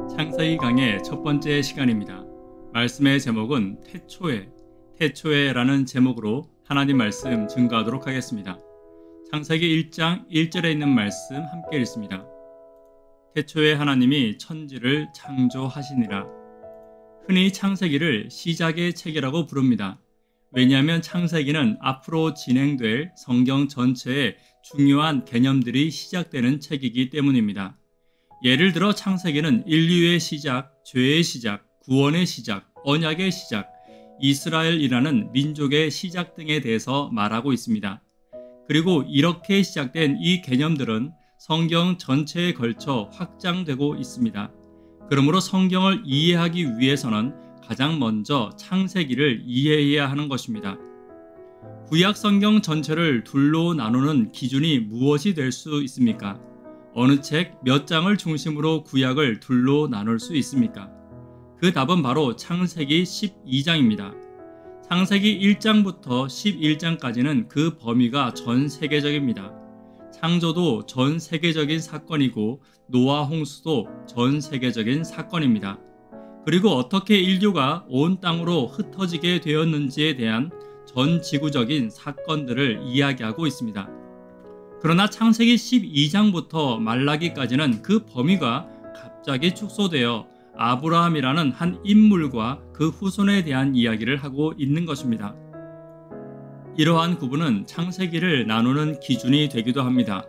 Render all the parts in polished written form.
창세기 강의 첫 번째 시간입니다. 말씀의 제목은 태초에라는 제목으로 하나님 말씀 증거하도록 하겠습니다. 창세기 1장 1절에 있는 말씀 함께 읽습니다. 태초에 하나님이 천지를 창조하시니라. 흔히 창세기를 시작의 책이라고 부릅니다. 왜냐하면 창세기는 앞으로 진행될 성경 전체의 중요한 개념들이 시작되는 책이기 때문입니다. 예를 들어 창세기는 인류의 시작, 죄의 시작, 구원의 시작, 언약의 시작, 이스라엘이라는 민족의 시작 등에 대해서 말하고 있습니다. 그리고 이렇게 시작된 이 개념들은 성경 전체에 걸쳐 확장되고 있습니다. 그러므로 성경을 이해하기 위해서는 가장 먼저 창세기를 이해해야 하는 것입니다. 구약 성경 전체를 둘로 나누는 기준이 무엇이 될 수 있습니까? 어느 책 몇 장을 중심으로 구약을 둘로 나눌 수 있습니까? 그 답은 바로 창세기 12장입니다. 창세기 1장부터 11장까지는 그 범위가 전 세계적입니다. 창조도 전 세계적인 사건이고 노아 홍수도 전 세계적인 사건입니다. 그리고 어떻게 인류가 온 땅으로 흩어지게 되었는지에 대한 전 지구적인 사건들을 이야기하고 있습니다. 그러나 창세기 12장부터 말라기까지는 그 범위가 갑자기 축소되어 아브라함이라는 한 인물과 그 후손에 대한 이야기를 하고 있는 것입니다. 이러한 구분은 창세기를 나누는 기준이 되기도 합니다.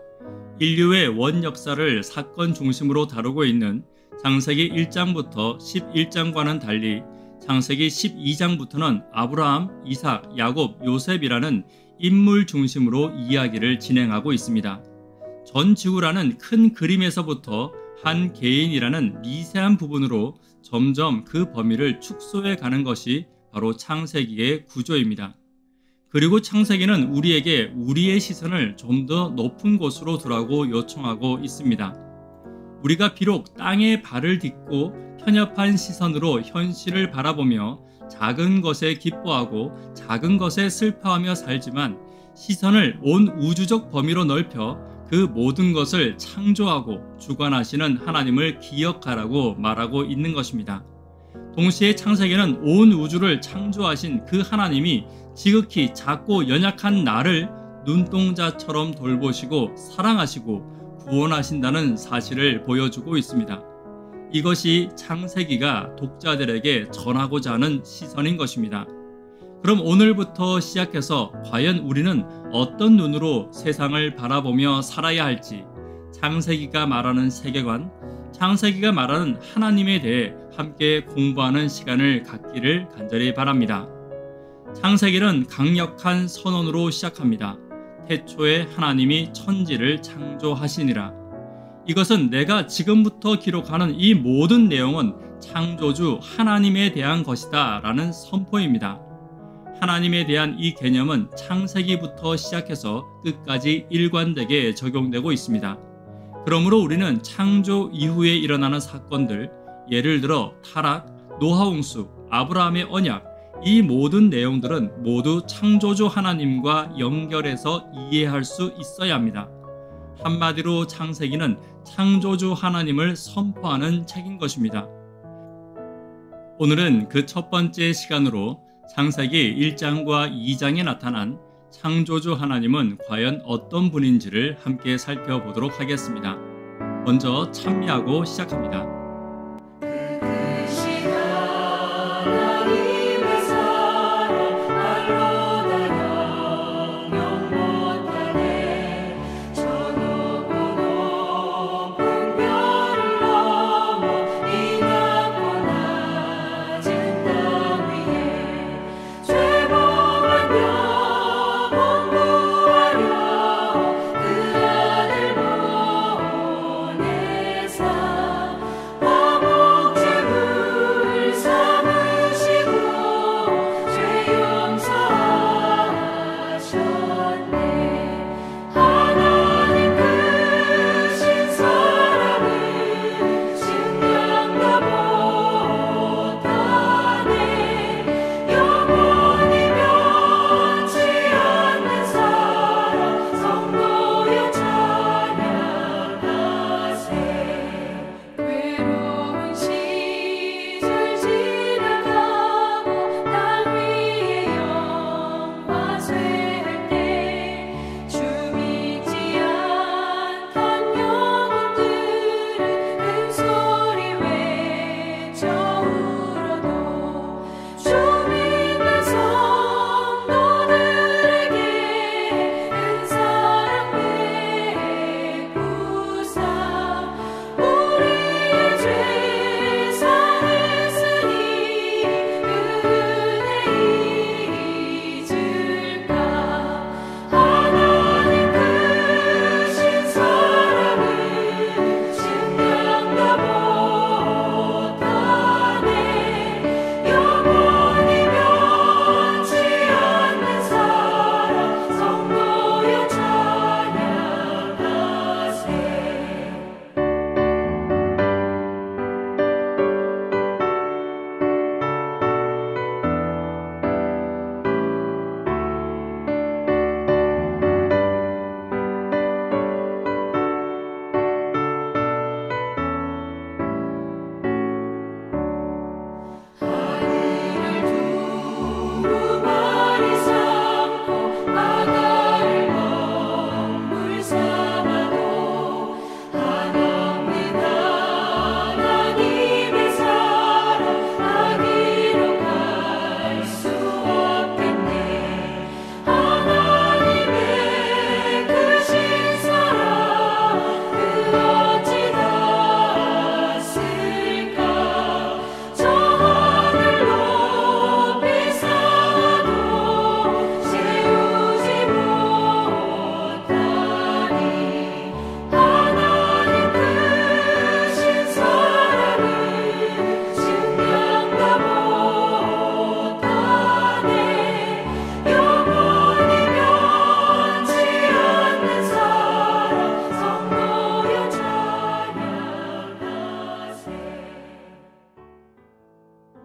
인류의 원 역사를 사건 중심으로 다루고 있는 창세기 1장부터 11장과는 달리 창세기 12장부터는 아브라함, 이삭, 야곱, 요셉이라는 인물 중심으로 이야기를 진행하고 있습니다. 전 지구라는 큰 그림에서부터 한 개인이라는 미세한 부분으로 점점 그 범위를 축소해 가는 것이 바로 창세기의 구조입니다. 그리고 창세기는 우리에게 우리의 시선을 좀 더 높은 곳으로 두라고 요청하고 있습니다. 우리가 비록 땅에 발을 딛고 편협한 시선으로 현실을 바라보며 작은 것에 기뻐하고 작은 것에 슬퍼하며 살지만 시선을 온 우주적 범위로 넓혀 그 모든 것을 창조하고 주관하시는 하나님을 기억하라고 말하고 있는 것입니다. 동시에 창세기는 온 우주를 창조하신 그 하나님이 지극히 작고 연약한 나를 눈동자처럼 돌보시고 사랑하시고 구원하신다는 사실을 보여주고 있습니다. 이것이 창세기가 독자들에게 전하고자 하는 시선인 것입니다. 그럼 오늘부터 시작해서 과연 우리는 어떤 눈으로 세상을 바라보며 살아야 할지 창세기가 말하는 세계관, 창세기가 말하는 하나님에 대해 함께 공부하는 시간을 갖기를 간절히 바랍니다. 창세기는 강력한 선언으로 시작합니다. 태초에 하나님이 천지를 창조하시니라. 이것은 내가 지금부터 기록하는 이 모든 내용은 창조주 하나님에 대한 것이다 라는 선포입니다. 하나님에 대한 이 개념은 창세기부터 시작해서 끝까지 일관되게 적용되고 있습니다. 그러므로 우리는 창조 이후에 일어나는 사건들, 예를 들어 타락, 노아 홍수, 아브라함의 언약, 이 모든 내용들은 모두 창조주 하나님과 연결해서 이해할 수 있어야 합니다. 한마디로 창세기는 창조주 하나님을 선포하는 책인 것입니다. 오늘은 그 첫 번째 시간으로 창세기 1장과 2장에 나타난 창조주 하나님은 과연 어떤 분인지를 함께 살펴보도록 하겠습니다. 먼저 찬미하고 시작합니다.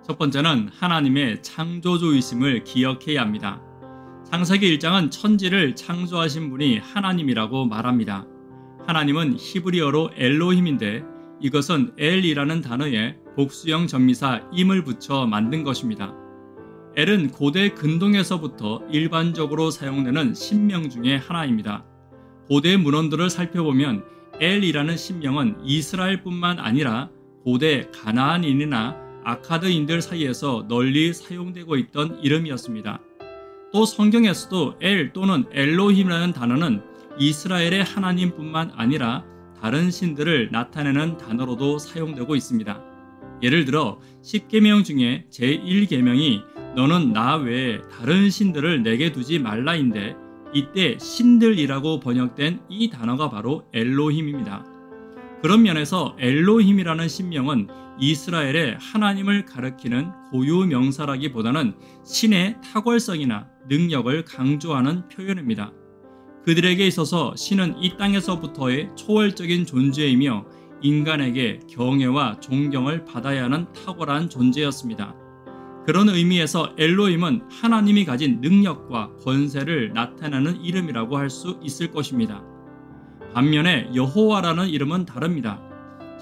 첫 번째는 하나님의 창조주이심을 기억해야 합니다. 창세기 1장은 천지를 창조하신 분이 하나님이라고 말합니다. 하나님은 히브리어로 엘로힘인데 이것은 엘이라는 단어에 복수형 전미사 임을 붙여 만든 것입니다. 엘은 고대 근동에서부터 일반적으로 사용되는 신명 중에 하나입니다. 고대 문헌들을 살펴보면 엘이라는 신명은 이스라엘뿐만 아니라 고대 가나안인이나 아카드인들 사이에서 널리 사용되고 있던 이름이었습니다. 또 성경에서도 엘 또는 엘로힘이라는 단어는 이스라엘의 하나님뿐만 아니라 다른 신들을 나타내는 단어로도 사용되고 있습니다. 예를 들어 10계명 중에 제1계명이 너는 나 외에 다른 신들을 내게 두지 말라인데 이때 신들이라고 번역된 이 단어가 바로 엘로힘입니다. 그런 면에서 엘로힘이라는 신명은 이스라엘의 하나님을 가리키는 고유 명사라기보다는 신의 탁월성이나 능력을 강조하는 표현입니다. 그들에게 있어서 신은 이 땅에서부터의 초월적인 존재이며 인간에게 경외와 존경을 받아야 하는 탁월한 존재였습니다. 그런 의미에서 엘로힘은 하나님이 가진 능력과 권세를 나타내는 이름이라고 할 수 있을 것입니다. 반면에 여호와라는 이름은 다릅니다.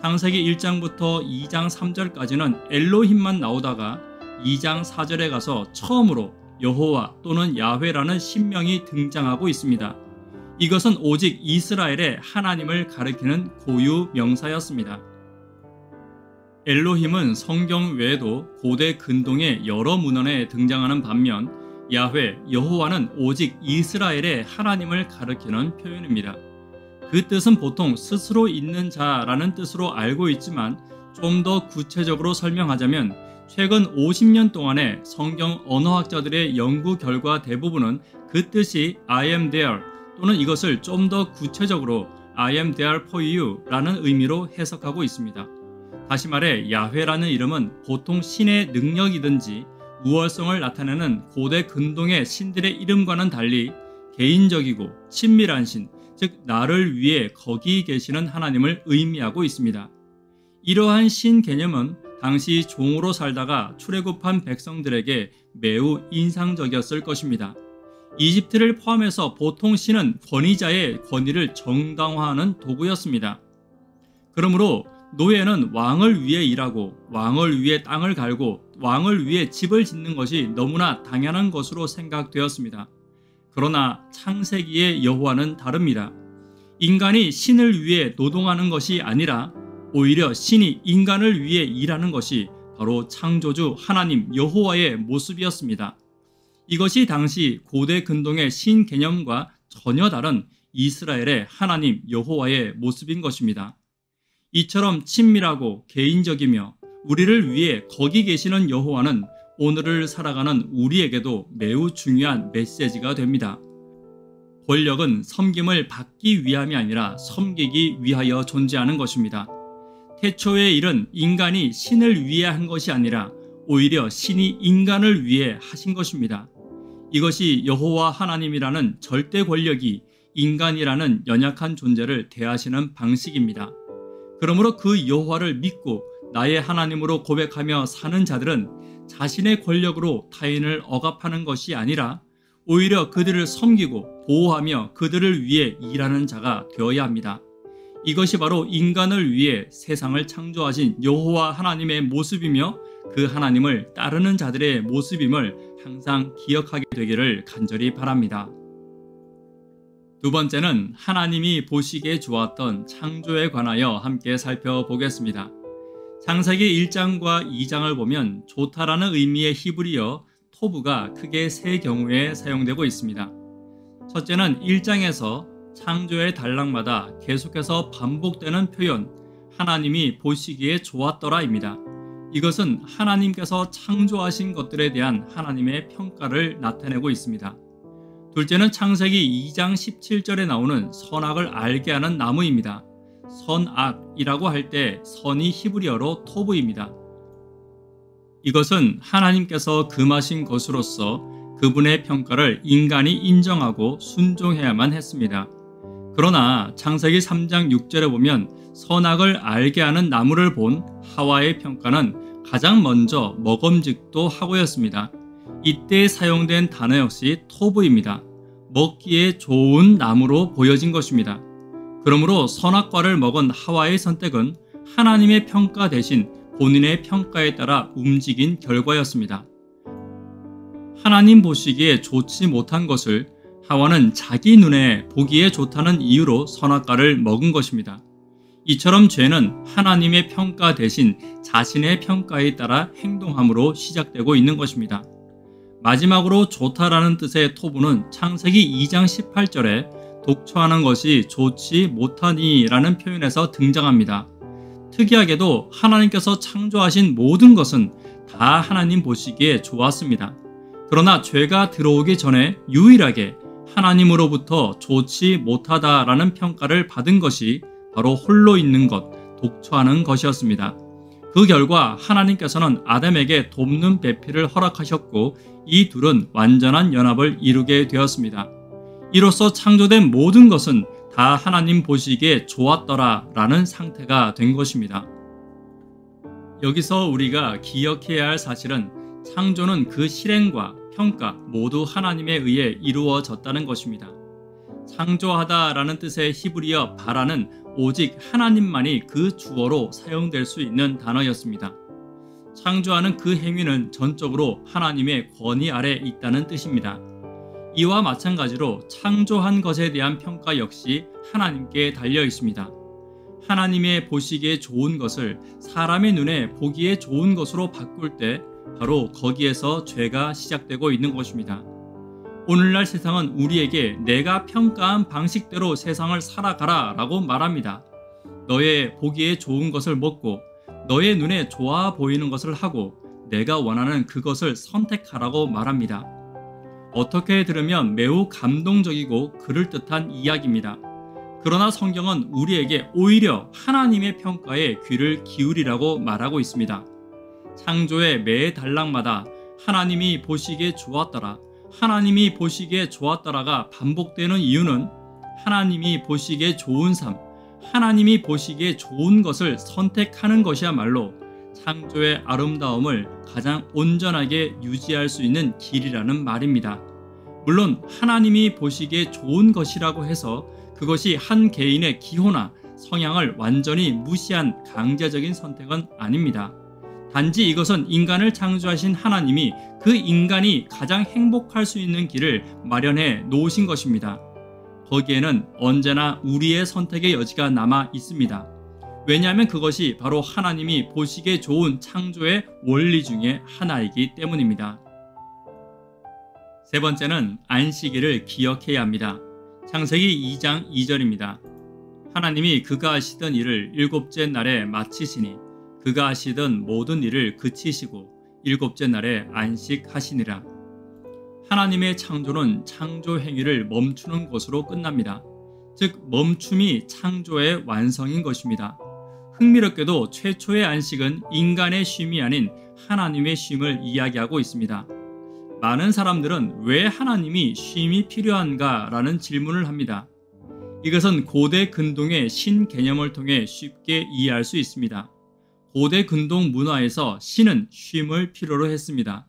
창세기 1장부터 2장 3절까지는 엘로힘만 나오다가 2장 4절에 가서 처음으로 여호와 또는 야훼라는 신명이 등장하고 있습니다. 이것은 오직 이스라엘의 하나님을 가리키는 고유 명사였습니다. 엘로힘은 성경 외에도 고대 근동의 여러 문헌에 등장하는 반면 야훼, 여호와는 오직 이스라엘의 하나님을 가리키는 표현입니다. 그 뜻은 보통 스스로 있는 자라는 뜻으로 알고 있지만 좀 더 구체적으로 설명하자면 최근 50년 동안의 성경 언어학자들의 연구 결과 대부분은 그 뜻이 I am there 또는 이것을 좀 더 구체적으로 I am there for you 라는 의미로 해석하고 있습니다. 다시 말해 야훼라는 이름은 보통 신의 능력이든지 우월성을 나타내는 고대 근동의 신들의 이름과는 달리 개인적이고 친밀한 신, 즉 나를 위해 거기 계시는 하나님을 의미하고 있습니다. 이러한 신 개념은 당시 종으로 살다가 출애굽한 백성들에게 매우 인상적이었을 것입니다. 이집트를 포함해서 보통 신은 권위자의 권위를 정당화하는 도구였습니다. 그러므로 노예는 왕을 위해 일하고 왕을 위해 땅을 갈고 왕을 위해 집을 짓는 것이 너무나 당연한 것으로 생각되었습니다. 그러나 창세기의 여호와는 다릅니다. 인간이 신을 위해 노동하는 것이 아니라 오히려 신이 인간을 위해 일하는 것이 바로 창조주 하나님 여호와의 모습이었습니다. 이것이 당시 고대 근동의 신 개념과 전혀 다른 이스라엘의 하나님 여호와의 모습인 것입니다. 이처럼 친밀하고 개인적이며 우리를 위해 거기 계시는 여호와는 오늘을 살아가는 우리에게도 매우 중요한 메시지가 됩니다. 권력은 섬김을 받기 위함이 아니라 섬기기 위하여 존재하는 것입니다. 태초의 일은 인간이 신을 위해 한 것이 아니라 오히려 신이 인간을 위해 하신 것입니다. 이것이 여호와 하나님이라는 절대 권력이 인간이라는 연약한 존재를 대하시는 방식입니다. 그러므로 그 여호와를 믿고 나의 하나님으로 고백하며 사는 자들은 자신의 권력으로 타인을 억압하는 것이 아니라 오히려 그들을 섬기고 보호하며 그들을 위해 일하는 자가 되어야 합니다. 이것이 바로 인간을 위해 세상을 창조하신 여호와 하나님의 모습이며 그 하나님을 따르는 자들의 모습임을 항상 기억하게 되기를 간절히 바랍니다. 두 번째는 하나님이 보시기에 좋았던 창조에 관하여 함께 살펴보겠습니다. 창세기 1장과 2장을 보면 좋다라는 의미의 히브리어 토브가 크게 세 경우에 사용되고 있습니다. 첫째는 1장에서 창조의 단락마다 계속해서 반복되는 표현 하나님이 보시기에 좋았더라입니다. 이것은 하나님께서 창조하신 것들에 대한 하나님의 평가를 나타내고 있습니다. 둘째는 창세기 2장 17절에 나오는 선악을 알게 하는 나무입니다. 선악이라고 할 때 선이 히브리어로 토브입니다. 이것은 하나님께서 금하신 것으로서 그분의 평가를 인간이 인정하고 순종해야만 했습니다. 그러나 창세기 3장 6절에 보면 선악을 알게 하는 나무를 본 하와의 평가는 가장 먼저 먹음직도 하고였습니다. 이때 사용된 단어 역시 토브입니다. 먹기에 좋은 나무로 보여진 것입니다. 그러므로 선악과를 먹은 하와의 선택은 하나님의 평가 대신 본인의 평가에 따라 움직인 결과였습니다. 하나님 보시기에 좋지 못한 것을 하와는 자기 눈에 보기에 좋다는 이유로 선악과를 먹은 것입니다. 이처럼 죄는 하나님의 평가 대신 자신의 평가에 따라 행동함으로 시작되고 있는 것입니다. 마지막으로 좋다라는 뜻의 토부는 창세기 2장 18절에 독초하는 것이 좋지 못하니 라는 표현에서 등장합니다. 특이하게도 하나님께서 창조하신 모든 것은 다 하나님 보시기에 좋았습니다. 그러나 죄가 들어오기 전에 유일하게 하나님으로부터 좋지 못하다라는 평가를 받은 것이 바로 홀로 있는 것, 독초하는 것이었습니다. 그 결과 하나님께서는 아담에게 돕는 배필을 허락하셨고 이 둘은 완전한 연합을 이루게 되었습니다. 이로써 창조된 모든 것은 다 하나님 보시기에 좋았더라 라는 상태가 된 것입니다. 여기서 우리가 기억해야 할 사실은 창조는 그 실행과 평가 모두 하나님에 의해 이루어졌다는 것입니다. 창조하다 라는 뜻의 히브리어 바라는 오직 하나님만이 그 주어로 사용될 수 있는 단어였습니다. 창조하는 그 행위는 전적으로 하나님의 권위 아래 있다는 뜻입니다. 이와 마찬가지로 창조한 것에 대한 평가 역시 하나님께 달려 있습니다. 하나님의 보시기에 좋은 것을 사람의 눈에 보기에 좋은 것으로 바꿀 때 바로 거기에서 죄가 시작되고 있는 것입니다. 오늘날 세상은 우리에게 내가 평가한 방식대로 세상을 살아가라 라고 말합니다. 너의 보기에 좋은 것을 먹고 너의 눈에 좋아 보이는 것을 하고 내가 원하는 그것을 선택하라고 말합니다. 어떻게 들으면 매우 감동적이고 그럴듯한 이야기입니다. 그러나 성경은 우리에게 오히려 하나님의 평가에 귀를 기울이라고 말하고 있습니다. 창조의 매 단락마다 하나님이 보시기에 좋았더라, 하나님이 보시기에 좋았더라가 반복되는 이유는 하나님이 보시기에 좋은 삶, 하나님이 보시기에 좋은 것을 선택하는 것이야말로 창조의 아름다움을 가장 온전하게 유지할 수 있는 길이라는 말입니다. 물론 하나님이 보시기에 좋은 것이라고 해서 그것이 한 개인의 기호나 성향을 완전히 무시한 강제적인 선택은 아닙니다. 단지 이것은 인간을 창조하신 하나님이 그 인간이 가장 행복할 수 있는 길을 마련해 놓으신 것입니다. 거기에는 언제나 우리의 선택의 여지가 남아 있습니다. 왜냐하면 그것이 바로 하나님이 보시기에 좋은 창조의 원리 중에 하나이기 때문입니다. 세 번째는 안식일을 기억해야 합니다. 창세기 2장 2절입니다. 하나님이 그가 하시던 일을 일곱째 날에 마치시니 그가 하시던 모든 일을 그치시고 일곱째 날에 안식하시니라. 하나님의 창조는 창조 행위를 멈추는 것으로 끝납니다. 즉 멈춤이 창조의 완성인 것입니다. 흥미롭게도 최초의 안식은 인간의 쉼이 아닌 하나님의 쉼을 이야기하고 있습니다. 많은 사람들은 왜 하나님이 쉼이 필요한가 라는 질문을 합니다. 이것은 고대 근동의 신 개념을 통해 쉽게 이해할 수 있습니다. 고대 근동 문화에서 신은 쉼을 필요로 했습니다.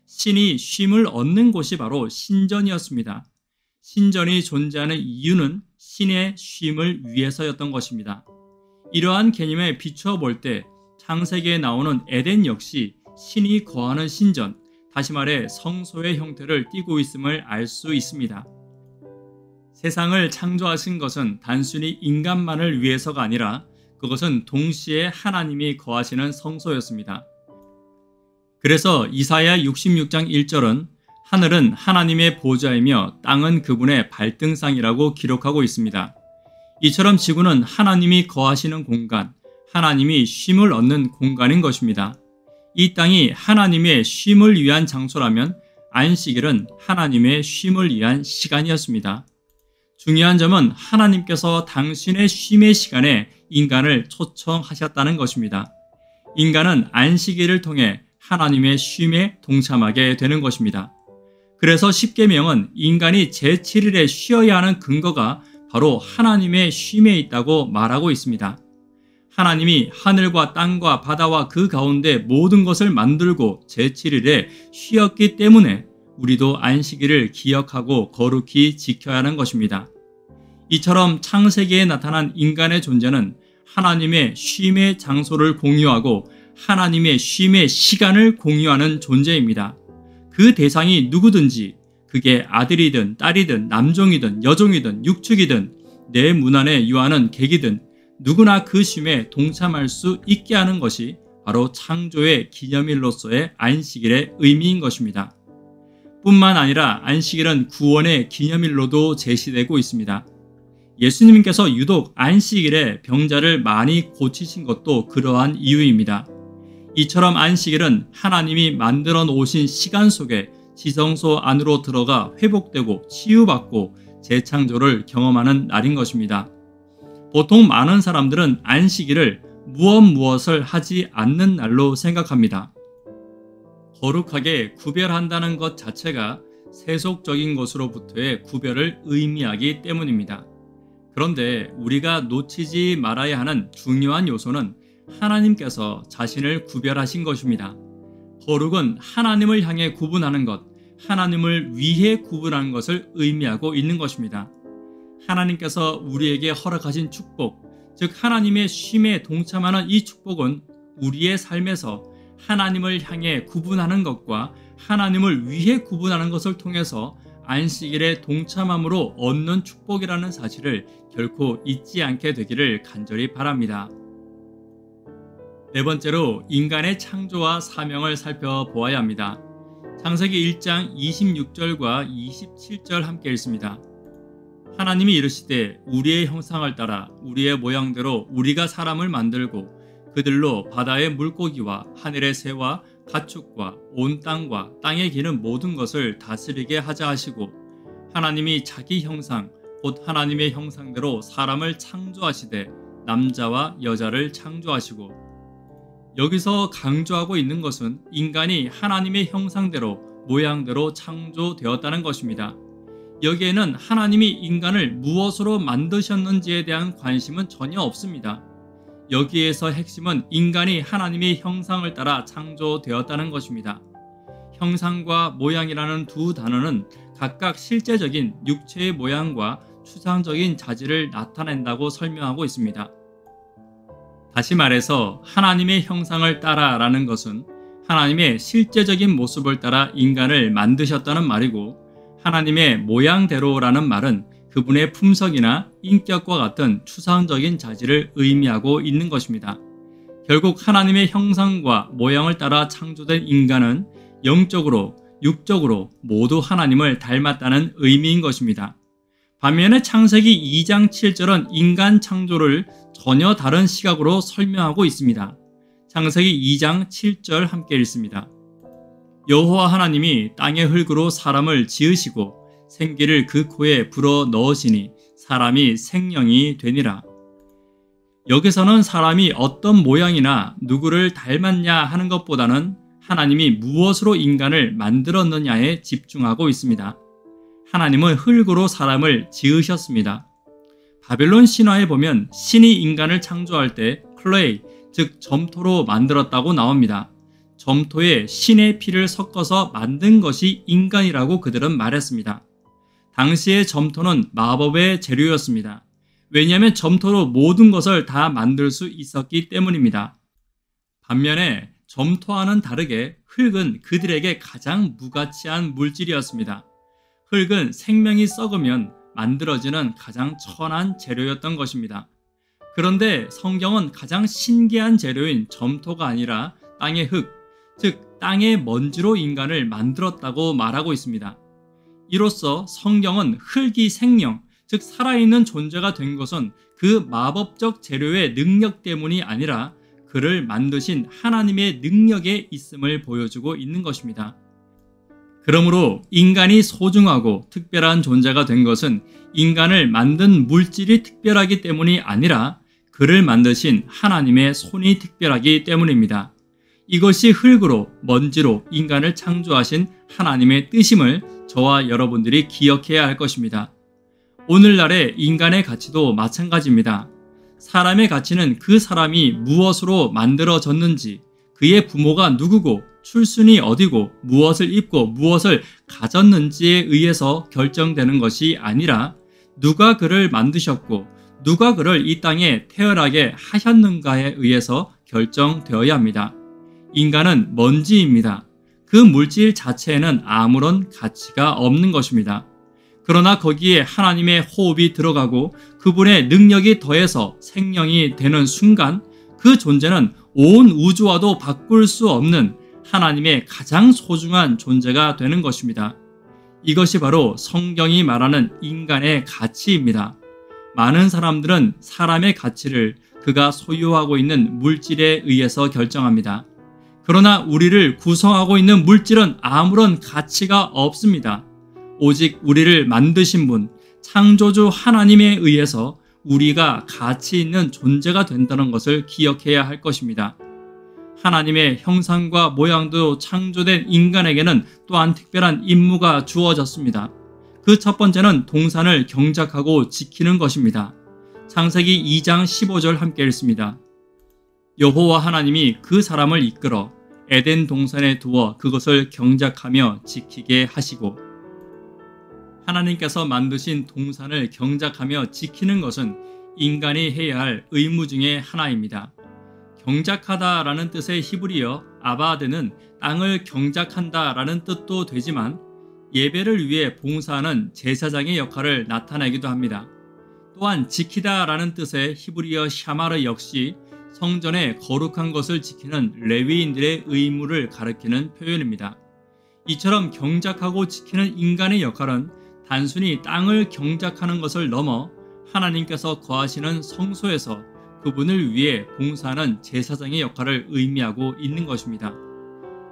신이 쉼을 얻는 곳이 바로 신전이었습니다. 신전이 존재하는 이유는 신의 쉼을 위해서였던 것입니다. 이러한 개념에 비추어 볼 때 창세기에 나오는 에덴 역시 신이 거하는 신전, 다시 말해 성소의 형태를 띠고 있음을 알 수 있습니다. 세상을 창조하신 것은 단순히 인간만을 위해서가 아니라 그것은 동시에 하나님이 거하시는 성소였습니다. 그래서 이사야 66장 1절은 하늘은 하나님의 보좌이며 땅은 그분의 발등상이라고 기록하고 있습니다. 이처럼 지구는 하나님이 거하시는 공간, 하나님이 쉼을 얻는 공간인 것입니다. 이 땅이 하나님의 쉼을 위한 장소라면 안식일은 하나님의 쉼을 위한 시간이었습니다. 중요한 점은 하나님께서 당신의 쉼의 시간에 인간을 초청하셨다는 것입니다. 인간은 안식일을 통해 하나님의 쉼에 동참하게 되는 것입니다. 그래서 십계명은 인간이 제7일에 쉬어야 하는 근거가 바로 하나님의 쉼에 있다고 말하고 있습니다. 하나님이 하늘과 땅과 바다와 그 가운데 모든 것을 만들고 제7일에 쉬었기 때문에 우리도 안식일을 기억하고 거룩히 지켜야 하는 것입니다. 이처럼 창세기에 나타난 인간의 존재는 하나님의 쉼의 장소를 공유하고 하나님의 쉼의 시간을 공유하는 존재입니다. 그 대상이 누구든지 그게 아들이든 딸이든 남종이든 여종이든 육축이든 내 문 안에 유하는 객이든 누구나 그 쉼에 동참할 수 있게 하는 것이 바로 창조의 기념일로서의 안식일의 의미인 것입니다. 뿐만 아니라 안식일은 구원의 기념일로도 제시되고 있습니다. 예수님께서 유독 안식일에 병자를 많이 고치신 것도 그러한 이유입니다. 이처럼 안식일은 하나님이 만들어 놓으신 시간 속에 지성소 안으로 들어가 회복되고 치유받고 재창조를 경험하는 날인 것입니다. 보통 많은 사람들은 안식일을 무엇을 하지 않는 날로 생각합니다. 거룩하게 구별한다는 것 자체가 세속적인 것으로부터의 구별을 의미하기 때문입니다. 그런데 우리가 놓치지 말아야 하는 중요한 요소는 하나님께서 자신을 구별하신 것입니다. 거룩은 하나님을 향해 구분하는 것, 하나님을 위해 구분하는 것을 의미하고 있는 것입니다. 하나님께서 우리에게 허락하신 축복, 즉 하나님의 쉼에 동참하는 이 축복은 우리의 삶에서 하나님을 향해 구분하는 것과 하나님을 위해 구분하는 것을 통해서 안식일에 동참함으로 얻는 축복이라는 사실을 결코 잊지 않게 되기를 간절히 바랍니다. 네 번째로 인간의 창조와 사명을 살펴보아야 합니다. 창세기 1장 26절과 27절 함께 읽습니다. 하나님이 이르시되 우리의 형상을 따라 우리의 모양대로 우리가 사람을 만들고 그들로 바다의 물고기와 하늘의 새와 가축과 온 땅과 땅에 기는 모든 것을 다스리게 하자 하시고 하나님이 자기 형상 곧 하나님의 형상대로 사람을 창조하시되 남자와 여자를 창조하시고. 여기서 강조하고 있는 것은 인간이 하나님의 형상대로 모양대로 창조되었다는 것입니다. 여기에는 하나님이 인간을 무엇으로 만드셨는지에 대한 관심은 전혀 없습니다. 여기에서 핵심은 인간이 하나님의 형상을 따라 창조되었다는 것입니다. 형상과 모양이라는 두 단어는 각각 실제적인 육체의 모양과 추상적인 자질을 나타낸다고 설명하고 있습니다. 다시 말해서 하나님의 형상을 따라 라는 것은 하나님의 실제적인 모습을 따라 인간을 만드셨다는 말이고, 하나님의 모양대로라는 말은 그분의 품성이나 인격과 같은 추상적인 자질을 의미하고 있는 것입니다. 결국 하나님의 형상과 모양을 따라 창조된 인간은 영적으로, 육적으로 모두 하나님을 닮았다는 의미인 것입니다. 반면에 창세기 2장 7절은 인간 창조를 전혀 다른 시각으로 설명하고 있습니다. 창세기 2장 7절 함께 읽습니다. 여호와 하나님이 땅의 흙으로 사람을 지으시고 생기를 그 코에 불어 넣으시니 사람이 생명이 되니라. 여기서는 사람이 어떤 모양이나 누구를 닮았냐 하는 것보다는 하나님이 무엇으로 인간을 만들었느냐에 집중하고 있습니다. 하나님은 흙으로 사람을 지으셨습니다. 바벨론 신화에 보면 신이 인간을 창조할 때 클레이, 즉 점토로 만들었다고 나옵니다. 점토에 신의 피를 섞어서 만든 것이 인간이라고 그들은 말했습니다. 당시의 점토는 마법의 재료였습니다. 왜냐하면 점토로 모든 것을 다 만들 수 있었기 때문입니다. 반면에 점토와는 다르게 흙은 그들에게 가장 무가치한 물질이었습니다. 흙은 생명이 썩으면 만들어지는 가장 천한 재료였던 것입니다. 그런데 성경은 가장 신기한 재료인 점토가 아니라 땅의 흙, 즉 땅의 먼지로 인간을 만들었다고 말하고 있습니다. 이로써 성경은 흙이 생명, 즉 살아있는 존재가 된 것은 그 마법적 재료의 능력 때문이 아니라 그를 만드신 하나님의 능력에 있음을 보여주고 있는 것입니다. 그러므로 인간이 소중하고 특별한 존재가 된 것은 인간을 만든 물질이 특별하기 때문이 아니라 그를 만드신 하나님의 손이 특별하기 때문입니다. 이것이 흙으로, 먼지로 인간을 창조하신 하나님의 뜻임을 저와 여러분들이 기억해야 할 것입니다. 오늘날의 인간의 가치도 마찬가지입니다. 사람의 가치는 그 사람이 무엇으로 만들어졌는지, 그의 부모가 누구고 출신이 어디고 무엇을 입고 무엇을 가졌는지에 의해서 결정되는 것이 아니라 누가 그를 만드셨고 누가 그를 이 땅에 태어나게 하셨는가에 의해서 결정되어야 합니다. 인간은 먼지입니다. 그 물질 자체에는 아무런 가치가 없는 것입니다. 그러나 거기에 하나님의 호흡이 들어가고 그분의 능력이 더해서 생명이 되는 순간 그 존재는 온 우주와도 바꿀 수 없는 하나님의 가장 소중한 존재가 되는 것입니다. 이것이 바로 성경이 말하는 인간의 가치입니다. 많은 사람들은 사람의 가치를 그가 소유하고 있는 물질에 의해서 결정합니다. 그러나 우리를 구성하고 있는 물질은 아무런 가치가 없습니다. 오직 우리를 만드신 분, 창조주 하나님에 의해서 우리가 가치 있는 존재가 된다는 것을 기억해야 할 것입니다. 하나님의 형상과 모양도 창조된 인간에게는 또한 특별한 임무가 주어졌습니다. 그 첫 번째는 동산을 경작하고 지키는 것입니다. 창세기 2장 15절 함께 읽습니다. 여호와 하나님이 그 사람을 이끌어 에덴 동산에 두어 그것을 경작하며 지키게 하시고, 하나님께서 만드신 동산을 경작하며 지키는 것은 인간이 해야 할 의무 중에 하나입니다. 경작하다 라는 뜻의 히브리어 아바드는 땅을 경작한다 라는 뜻도 되지만 예배를 위해 봉사하는 제사장의 역할을 나타내기도 합니다. 또한 지키다 라는 뜻의 히브리어 샤마르 역시 성전의 거룩한 것을 지키는 레위인들의 의무를 가리키는 표현입니다. 이처럼 경작하고 지키는 인간의 역할은 단순히 땅을 경작하는 것을 넘어 하나님께서 거하시는 성소에서 그분을 위해 봉사하는 제사장의 역할을 의미하고 있는 것입니다.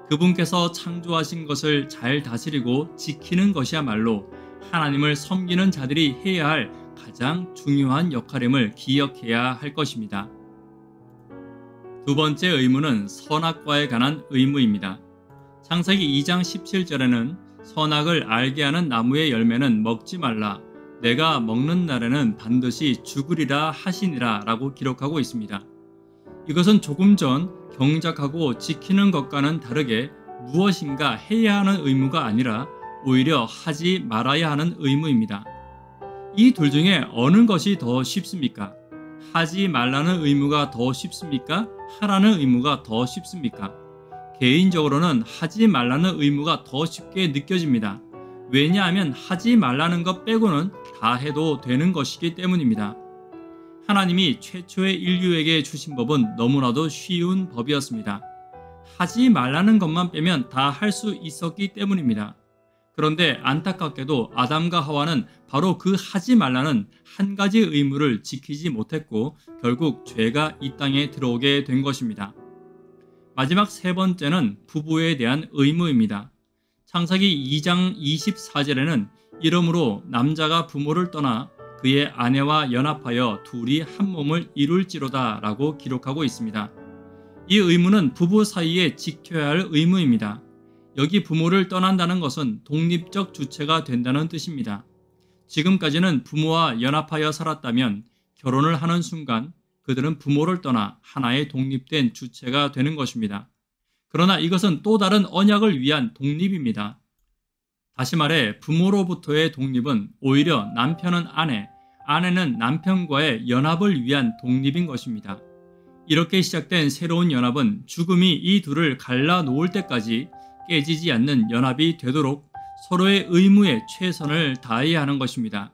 그분께서 창조하신 것을 잘 다스리고 지키는 것이야말로 하나님을 섬기는 자들이 해야 할 가장 중요한 역할임을 기억해야 할 것입니다. 두 번째 의무는 선악과에 관한 의무입니다. 창세기 2장 17절에는 선악을 알게 하는 나무의 열매는 먹지 말라, 내가 먹는 날에는 반드시 죽으리라 하시니라 라고 기록하고 있습니다. 이것은 조금 전 경작하고 지키는 것과는 다르게 무엇인가 해야 하는 의무가 아니라 오히려 하지 말아야 하는 의무입니다. 이 둘 중에 어느 것이 더 쉽습니까? 하지 말라는 의무가 더 쉽습니까? 하라는 의무가 더 쉽습니까? 개인적으로는 하지 말라는 의무가 더 쉽게 느껴집니다. 왜냐하면 하지 말라는 것 빼고는 다 해도 되는 것이기 때문입니다. 하나님이 최초의 인류에게 주신 법은 너무나도 쉬운 법이었습니다. 하지 말라는 것만 빼면 다 할 수 있었기 때문입니다. 그런데 안타깝게도 아담과 하와는 바로 그 하지 말라는 한 가지 의무를 지키지 못했고 결국 죄가 이 땅에 들어오게 된 것입니다. 마지막 세 번째는 부부에 대한 의무입니다. 창세기 2장 24절에는 이러므로 남자가 부모를 떠나 그의 아내와 연합하여 둘이 한 몸을 이룰지로다 라고 기록하고 있습니다. 이 의무는 부부 사이에 지켜야 할 의무입니다. 여기 부모를 떠난다는 것은 독립적 주체가 된다는 뜻입니다. 지금까지는 부모와 연합하여 살았다면 결혼을 하는 순간 그들은 부모를 떠나 하나의 독립된 주체가 되는 것입니다. 그러나 이것은 또 다른 언약을 위한 독립입니다. 다시 말해 부모로부터의 독립은 오히려 남편은 아내, 아내는 남편과의 연합을 위한 독립인 것입니다. 이렇게 시작된 새로운 연합은 죽음이 이 둘을 갈라놓을 때까지 깨지지 않는 연합이 되도록 서로의 의무에 최선을 다해야 하는 것입니다.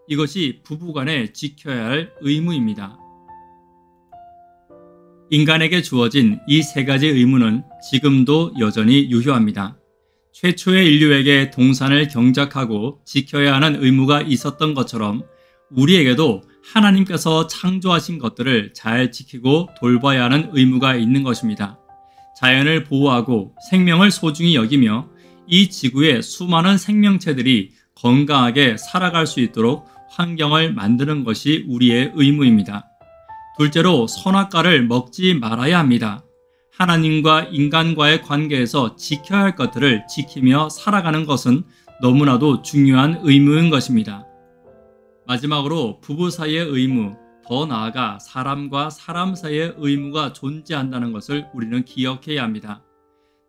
이것이 부부간에 지켜야 할 의무입니다. 인간에게 주어진 이 세 가지 의무는 지금도 여전히 유효합니다. 최초의 인류에게 동산을 경작하고 지켜야 하는 의무가 있었던 것처럼 우리에게도 하나님께서 창조하신 것들을 잘 지키고 돌봐야 하는 의무가 있는 것입니다. 자연을 보호하고 생명을 소중히 여기며 이 지구의 수많은 생명체들이 건강하게 살아갈 수 있도록 환경을 만드는 것이 우리의 의무입니다. 둘째로 선악과를 먹지 말아야 합니다. 하나님과 인간과의 관계에서 지켜야 할 것들을 지키며 살아가는 것은 너무나도 중요한 의무인 것입니다. 마지막으로 부부 사이의 의무, 더 나아가 사람과 사람 사이의 의무가 존재한다는 것을 우리는 기억해야 합니다.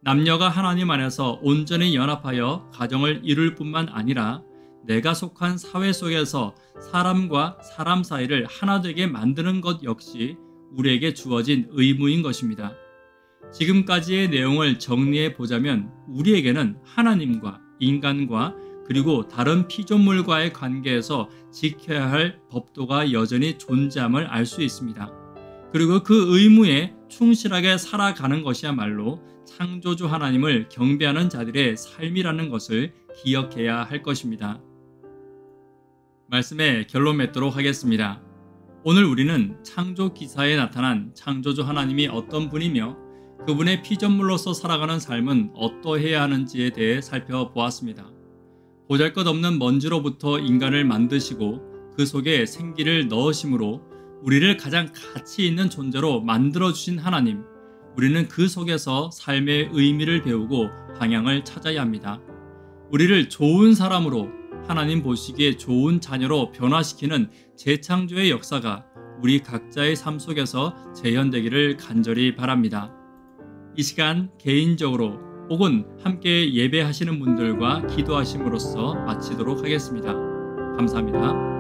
남녀가 하나님 안에서 온전히 연합하여 가정을 이룰 뿐만 아니라 내가 속한 사회 속에서 사람과 사람 사이를 하나 되게 만드는 것 역시 우리에게 주어진 의무인 것입니다. 지금까지의 내용을 정리해 보자면 우리에게는 하나님과 인간과 그리고 다른 피조물과의 관계에서 지켜야 할 법도가 여전히 존재함을 알 수 있습니다. 그리고 그 의무에 충실하게 살아가는 것이야말로 창조주 하나님을 경배하는 자들의 삶이라는 것을 기억해야 할 것입니다. 말씀의 결론 맺도록 하겠습니다. 오늘 우리는 창조 기사에 나타난 창조주 하나님이 어떤 분이며 그분의 피조물로서 살아가는 삶은 어떠해야 하는지에 대해 살펴보았습니다. 보잘것없는 먼지로부터 인간을 만드시고 그 속에 생기를 넣으심으로 우리를 가장 가치 있는 존재로 만들어주신 하나님, 우리는 그 속에서 삶의 의미를 배우고 방향을 찾아야 합니다. 우리를 좋은 사람으로, 하나님 보시기에 좋은 자녀로 변화시키는 재창조의 역사가 우리 각자의 삶 속에서 재현되기를 간절히 바랍니다. 이 시간 개인적으로 혹은 함께 예배하시는 분들과 기도하심으로써 마치도록 하겠습니다. 감사합니다.